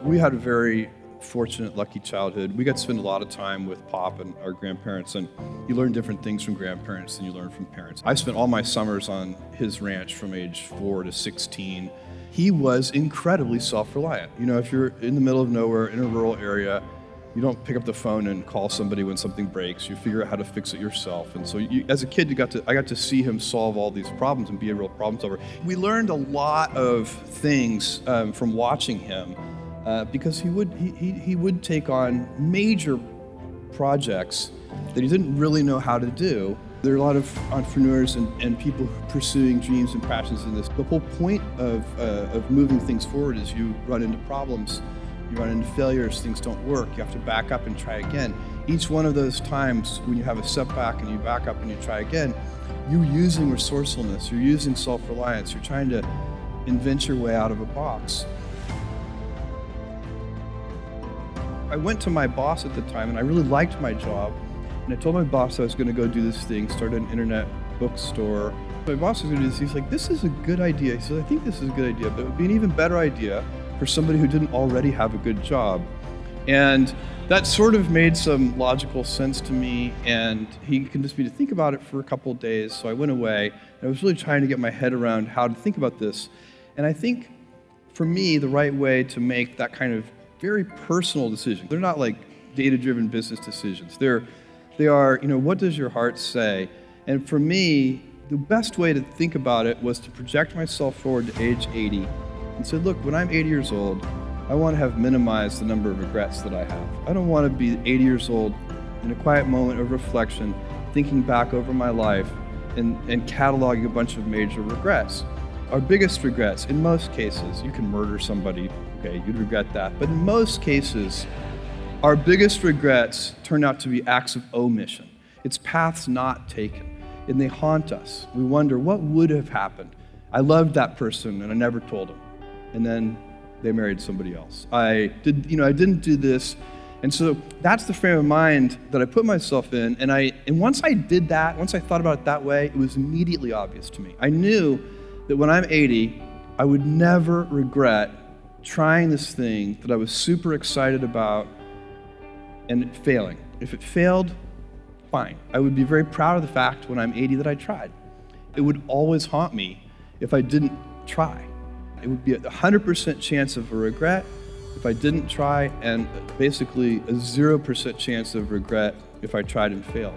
We had a very fortunate, lucky childhood. We got to spend a lot of time with Pop and our grandparents, and you learn different things from grandparents than you learn from parents. I spent all my summers on his ranch from age 4 to 16. He was incredibly self-reliant. You know, if you're in the middle of nowhere in a rural area, you don't pick up the phone and call somebody when something breaks. You figure out how to fix it yourself. And so as a kid, I got to see him solve all these problems and be a real problem solver. We learned a lot of things from watching him because he would take on major projects that he didn't really know how to do. There are a lot of entrepreneurs and people pursuing dreams and passions in this. The whole point of moving things forward is you run into problems. You run into failures, things don't work, you have to back up and try again. Each one of those times when you have a setback and you back up and you try again, you're using resourcefulness, you're using self-reliance, you're trying to invent your way out of a box. I went to my boss at the time and I really liked my job, and I told my boss I was going to go do this thing, start an internet bookstore. My boss was going to do this, he's like, this is a good idea. He said, I think this is a good idea, but it would be an even better idea for somebody who didn't already have a good job. And that sort of made some logical sense to me, and he convinced me to think about it for a couple of days, so I went away, and I was really trying to get my head around how to think about this. And I think, for me, the right way to make that kind of very personal decision, they're not like data-driven business decisions. They are, you know, what does your heart say? And for me, the best way to think about it was to project myself forward to age 80 and said, look, when I'm 80 years old, I want to have minimized the number of regrets that I have. I don't want to be 80 years old in a quiet moment of reflection, thinking back over my life and cataloging a bunch of major regrets. Our biggest regrets, in most cases, you can murder somebody, okay, you'd regret that. But in most cases, our biggest regrets turn out to be acts of omission. It's paths not taken, and they haunt us. We wonder, what would have happened? I loved that person, and I never told him. And then they married somebody else. I didn't do this. And so that's the frame of mind that I put myself in. And once I did that, once I thought about it that way, it was immediately obvious to me. I knew that when I'm 80, I would never regret trying this thing that I was super excited about and it failing. If it failed, fine. I would be very proud of the fact when I'm 80 that I tried. It would always haunt me if I didn't try. It would be a 100% chance of a regret if I didn't try, and basically a 0% chance of regret if I tried and failed.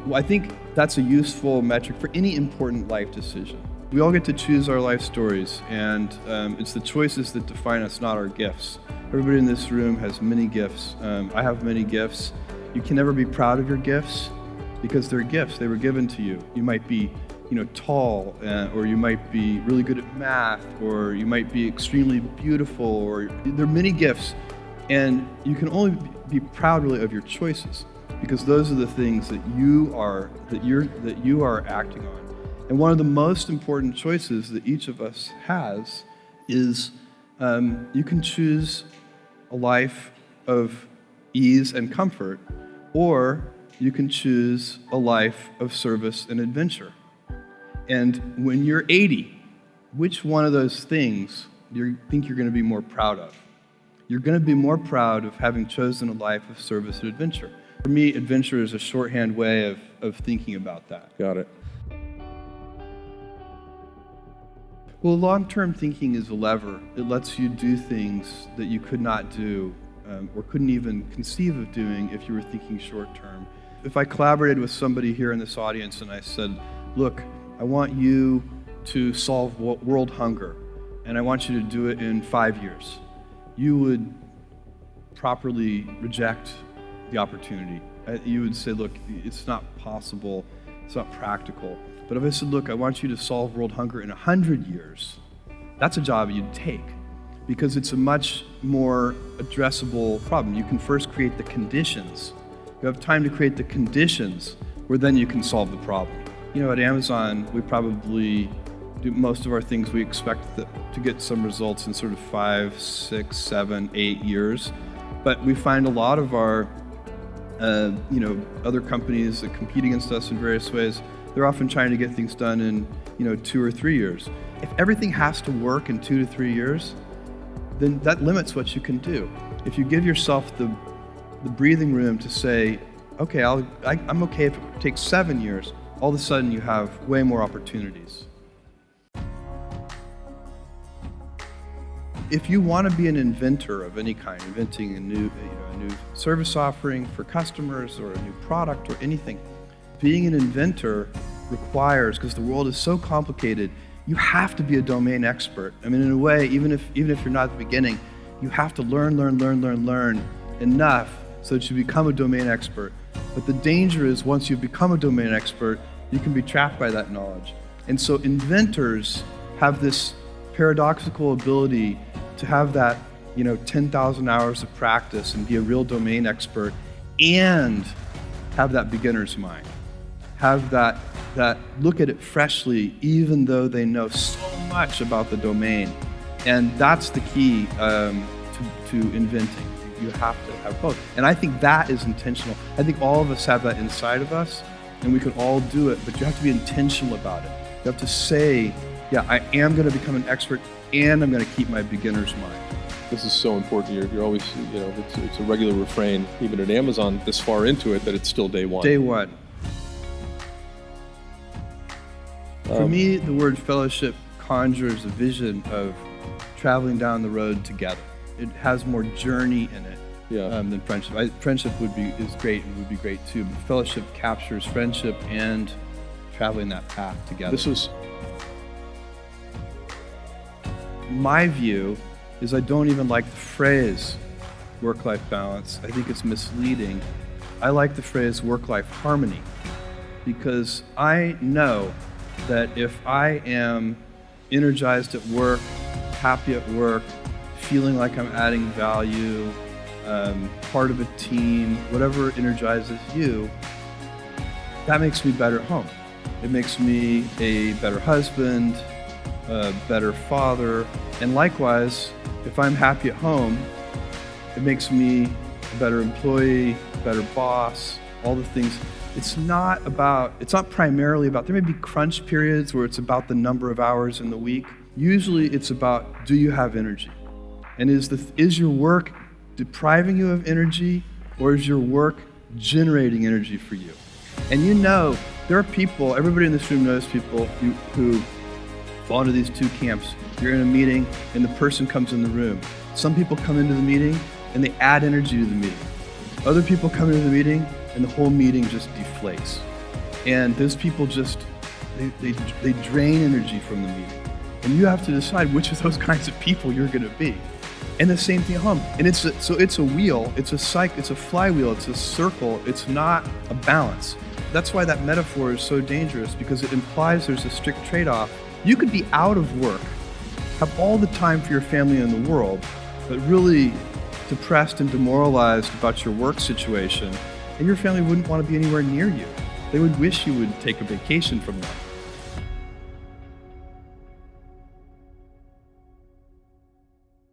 Well, I think that's a useful metric for any important life decision. We all get to choose our life stories, and it's the choices that define us, not our gifts. Everybody in this room has many gifts. I have many gifts. You can never be proud of your gifts because they're gifts. They were given to you. You might be tall, or you might be really good at math, or you might be extremely beautiful, or there are many gifts, and you can only be proud really of your choices because those are the things that you are acting on. And one of the most important choices that each of us has is you can choose a life of ease and comfort, or you can choose a life of service and adventure. And when you're 80, which one of those things do you think you're going to be more proud of? You're going to be more proud of having chosen a life of service and adventure. For me, adventure is a shorthand way of thinking about that. Got it. Well, long-term thinking is a lever. It lets you do things that you could not do or couldn't even conceive of doing if you were thinking short-term. If I collaborated with somebody here in this audience and I said, look, I want you to solve world hunger, and I want you to do it in 5 years, you would properly reject the opportunity. You would say, look, it's not possible, it's not practical. But if I said, look, I want you to solve world hunger in 100 years, that's a job you'd take because it's a much more addressable problem. You can first create the conditions. You have time to create the conditions where then you can solve the problem. At Amazon, we probably do most of our things we expect to get some results in sort of 5, 6, 7, 8 years. But we find a lot of our, other companies that compete against us in various ways, they're often trying to get things done in, 2 or 3 years. If everything has to work in 2 to 3 years, then that limits what you can do. If you give yourself the breathing room to say, okay, I'm okay if it takes 7 years, all of a sudden you have way more opportunities. If you want to be an inventor of any kind, inventing a new service offering for customers or a new product or anything, being an inventor requires, because the world is so complicated, you have to be a domain expert. I mean, in a way, even if you're not at the beginning, you have to learn enough so that you become a domain expert. But the danger is once you become a domain expert, you can be trapped by that knowledge. And so inventors have this paradoxical ability to have that 10,000 hours of practice and be a real domain expert and have that beginner's mind. Have that look at it freshly, even though they know so much about the domain. And that's the key to inventing. You have to have both. And I think that is intentional. I think all of us have that inside of us, and we could all do it, but you have to be intentional about it. You have to say, yeah, I am going to become an expert, and I'm going to keep my beginner's mind. This is so important. You're always, it's a regular refrain, even at Amazon, this far into it, that it's still day one. Day one. For me, the word fellowship conjures a vision of traveling down the road together. It has more journey in it than friendship. Friendship is great and would be great too, but fellowship captures friendship and traveling that path together. My view is I don't even like the phrase work-life balance. I think it's misleading. I like the phrase work-life harmony, because I know that if I am energized at work, happy at work, feeling like I'm adding value, part of a team, whatever energizes you, that makes me better at home. It makes me a better husband, a better father, and likewise, if I'm happy at home, it makes me a better employee, a better boss, all the things. It's not primarily about, there may be crunch periods where it's about the number of hours in the week. Usually it's about, do you have energy? And is your work depriving you of energy, or is your work generating energy for you? And there are people, everybody in this room knows people who fall into these two camps. You're in a meeting and the person comes in the room. Some people come into the meeting and they add energy to the meeting. Other people come into the meeting and the whole meeting just deflates. And those people they drain energy from the meeting. And you have to decide which of those kinds of people you're going to be. And the same thing at home. And it's a wheel, it's a cycle, it's a flywheel, it's a circle, it's not a balance. That's why that metaphor is so dangerous, because it implies there's a strict trade-off. You could be out of work, have all the time for your family in the world, but really depressed and demoralized about your work situation, and your family wouldn't want to be anywhere near you. They would wish you would take a vacation from them.